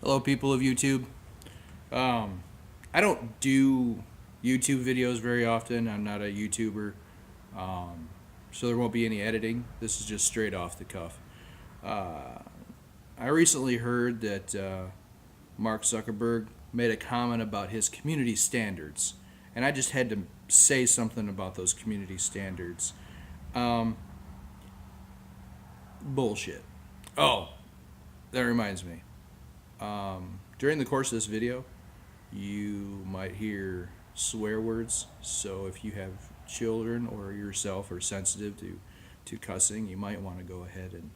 Hello, people of YouTube. I don't do YouTube videos very often. I'm not a YouTuber, so there won't be any editing. This is just straight off the cuff. I recently heard that Mark Zuckerberg made a comment about his community standards, and I just had to say something about those community standards. Bullshit. Oh, that reminds me. During the course of this video, you might hear swear words. So if you have children or yourself are sensitive to cussing, you might want to go ahead and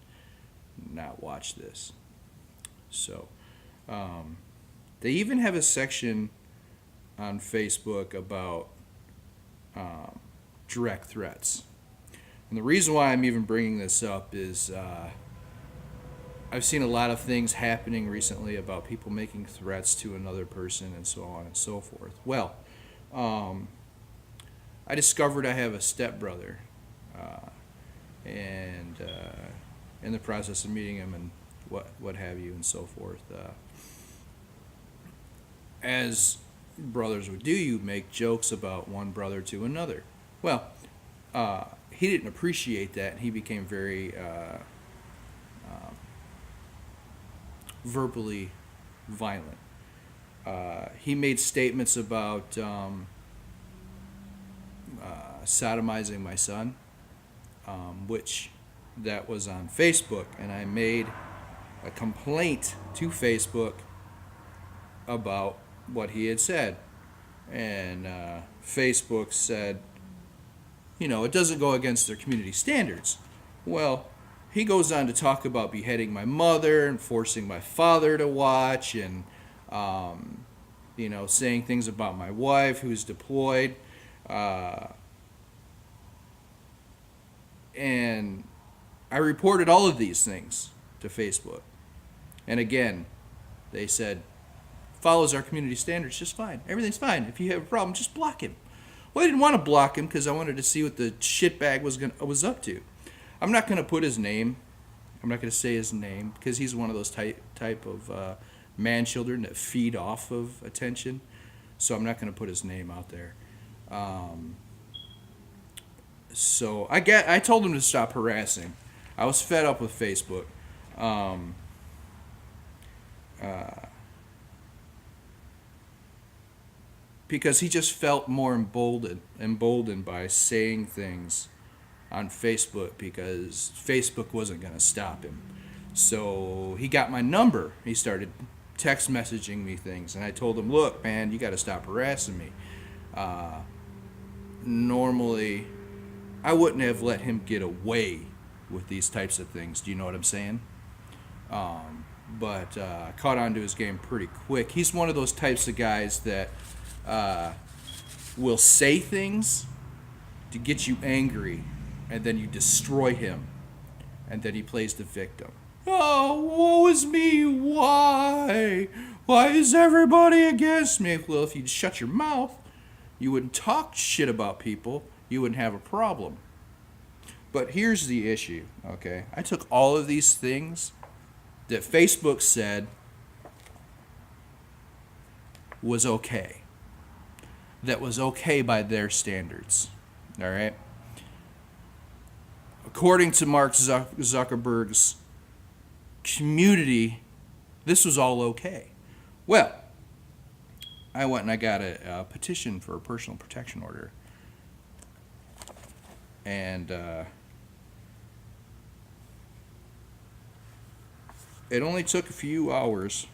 not watch this. So they even have a section on Facebook about direct threats. And the reason why I'm even bringing this up is I've seen a lot of things happening recently about people making threats to another person and so on and so forth. Well, I discovered I have a stepbrother, and in the process of meeting him and what have you and so forth, as brothers would do, you make jokes about one brother to another. Well, he didn't appreciate that, and he became very verbally violent. He made statements about sodomizing my son, which that was on Facebook, and I made a complaint to Facebook about what he had said. And Facebook said, it doesn't go against their community standards. Well, he goes on to talk about beheading my mother and forcing my father to watch, and saying things about my wife who's deployed, and I reported all of these things to Facebook. And again, they said, follows our community standards just fine. Everything's fine. If you have a problem, just block him. Well, I didn't want to block him because I wanted to see what the shitbag was up to. I'm not going to put his name. I'm not going to say his name because he's one of those type of man-children that feed off of attention. So I'm not going to put his name out there. So I told him to stop harassing. I was fed up with Facebook. Because he just felt more emboldened by saying things on Facebook because Facebook wasn't going to stop him. So he got my number. He started text messaging me things, and I told him, look, man, you got to stop harassing me. Normally, I wouldn't have let him get away with these types of things. Do you know what I'm saying? But caught on to his game pretty quick. He's one of those types of guys that will say things to get you angry, and then you destroy him, and then he plays the victim. Oh, woe is me, why? Why is everybody against me? Well, if you'd shut your mouth, you wouldn't talk shit about people, you wouldn't have a problem. But here's the issue, okay? I took all of these things that Facebook said was okay. That was okay by their standards, all right? According to Mark Zuckerberg's community, this was all okay. Well, I went and I got a petition for a personal protection order. And it only took a few hours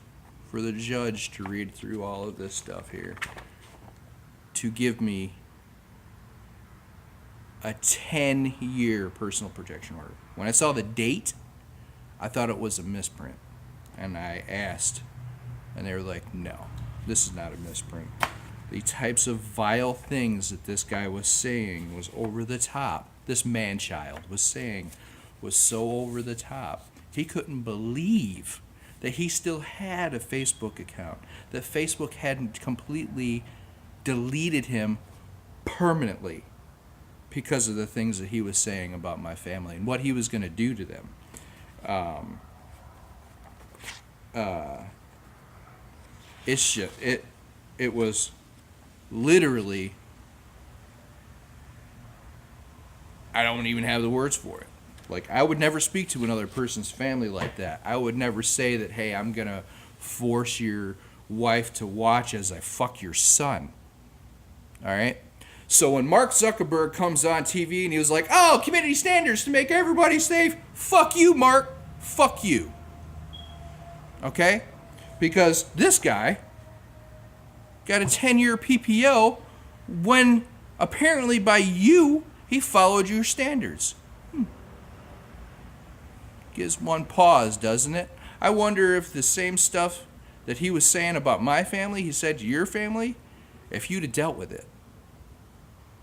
for the judge to read through all of this stuff here to give me a 10-year personal protection order. When I saw the date, I thought it was a misprint. And I asked, and they were like, no, this is not a misprint. The types of vile things that this guy was saying was over the top. This man-child was saying was so over the top. He couldn't believe that he still had a Facebook account, that Facebook hadn't completely deleted him permanently because of the things that he was saying about my family and what he was going to do to them. It's just it was literally, I don't even have the words for it. Like, I would never speak to another person's family like that. I would never say that, hey, I'm going to force your wife to watch as I fuck your son. All right? So when Mark Zuckerberg comes on TV and he was like, oh, community standards to make everybody safe, fuck you, Mark. Fuck you. Okay? Because this guy got a 10-year PPO when apparently by you, he followed your standards. Gives one pause, doesn't it? I wonder if the same stuff that he was saying about my family, he said to your family, if you'd have dealt with it.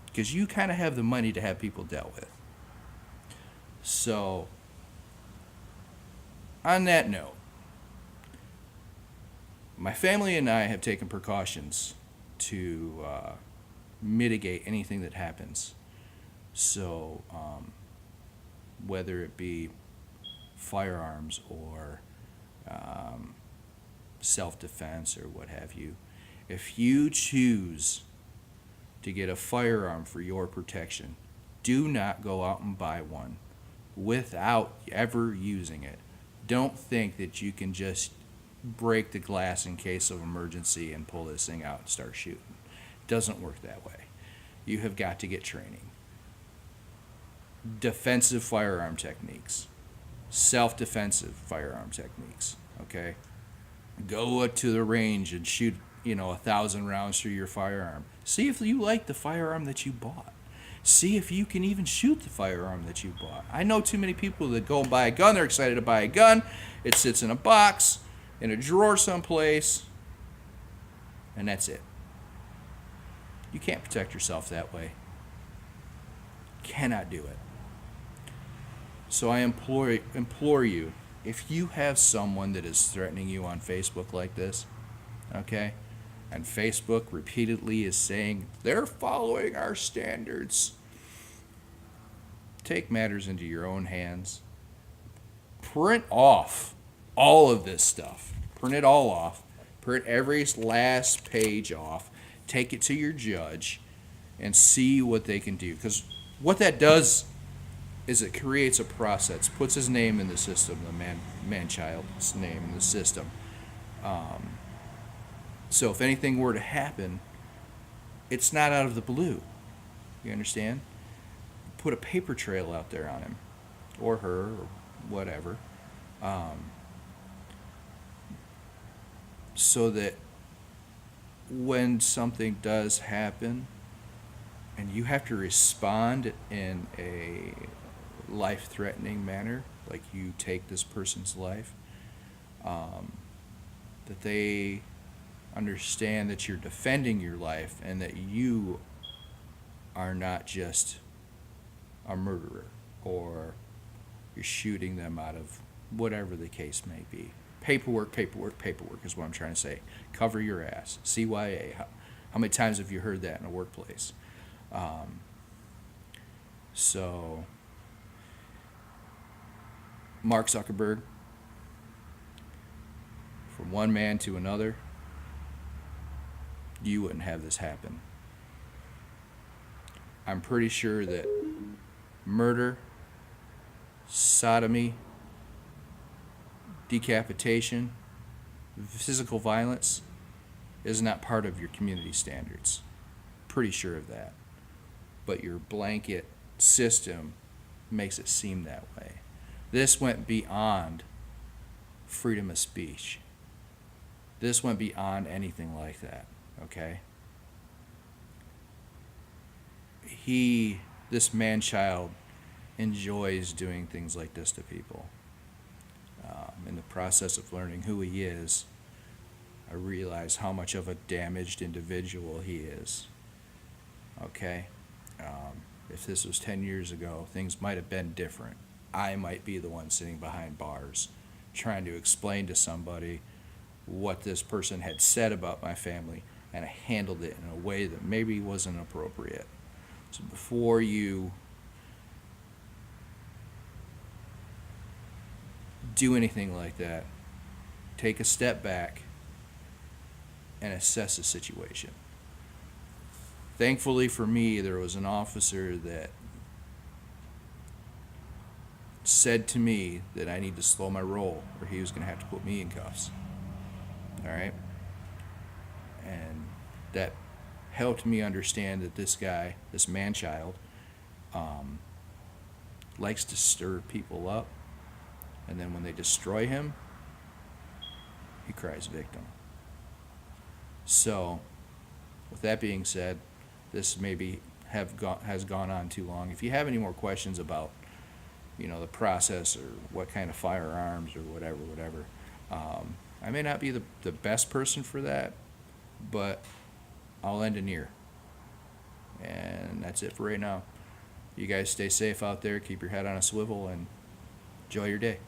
Because you kind of have the money to have people dealt with. So, on that note, my family and I have taken precautions to mitigate anything that happens. So, whether it be firearms or self-defense or what have you, if you choose to get a firearm for your protection, do not go out and buy one without ever using it. Don't think that you can just break the glass in case of emergency and pull this thing out and start shooting. It doesn't work that way. You have got to get training. Defensive firearm techniques. Self-defensive firearm techniques. Okay? Go to the range and shoot, 1,000 rounds through your firearm. See if you like the firearm that you bought. See if you can even shoot the firearm that you bought. I know too many people that go and buy a gun. They're excited to buy a gun. It sits in a box, in a drawer someplace, and that's it. You can't protect yourself that way. Cannot do it. So I implore you, if you have someone that is threatening you on Facebook like this, okay, and Facebook repeatedly is saying they're following our standards, take matters into your own hands. Print off all of this stuff. Print it all off. Print every last page off. Take it to your judge and see what they can do. Because what that does is it creates a process, puts his name in the system, the man-child's name in the system. So if anything were to happen, it's not out of the blue. You understand? Put a paper trail out there on him, or her, or whatever, so that when something does happen and you have to respond in a life-threatening manner, like you take this person's life, that they understand that you're defending your life and that you are not just a murderer or you're shooting them out of whatever the case may be. Paperwork is what I'm trying to say. Cover your ass. CYA. How many times have you heard that in a workplace? So, Mark Zuckerberg, from one man to another, you wouldn't have this happen. I'm pretty sure that murder, sodomy, decapitation, physical violence is not part of your community standards. Pretty sure of that. But your blanket system makes it seem that way. This went beyond freedom of speech. This went beyond anything like that, okay? This man-child, enjoys doing things like this to people. In the process of learning who he is, I realize how much of a damaged individual he is. Okay? If this was 10 years ago, things might have been different. I might be the one sitting behind bars trying to explain to somebody what this person had said about my family, and I handled it in a way that maybe wasn't appropriate. So before you do anything like that, take a step back, and assess the situation. Thankfully for me, there was an officer that said to me that I need to slow my roll or he was going to have to put me in cuffs. All right? And that helped me understand that this guy, this man-child, likes to stir people up, and then when they destroy him, he cries victim. So, with that being said, this maybe has gone on too long. If you have any more questions about, the process or what kind of firearms or whatever, I may not be the best person for that, but I'll end it here. And that's it for right now. You guys stay safe out there, keep your head on a swivel, and enjoy your day.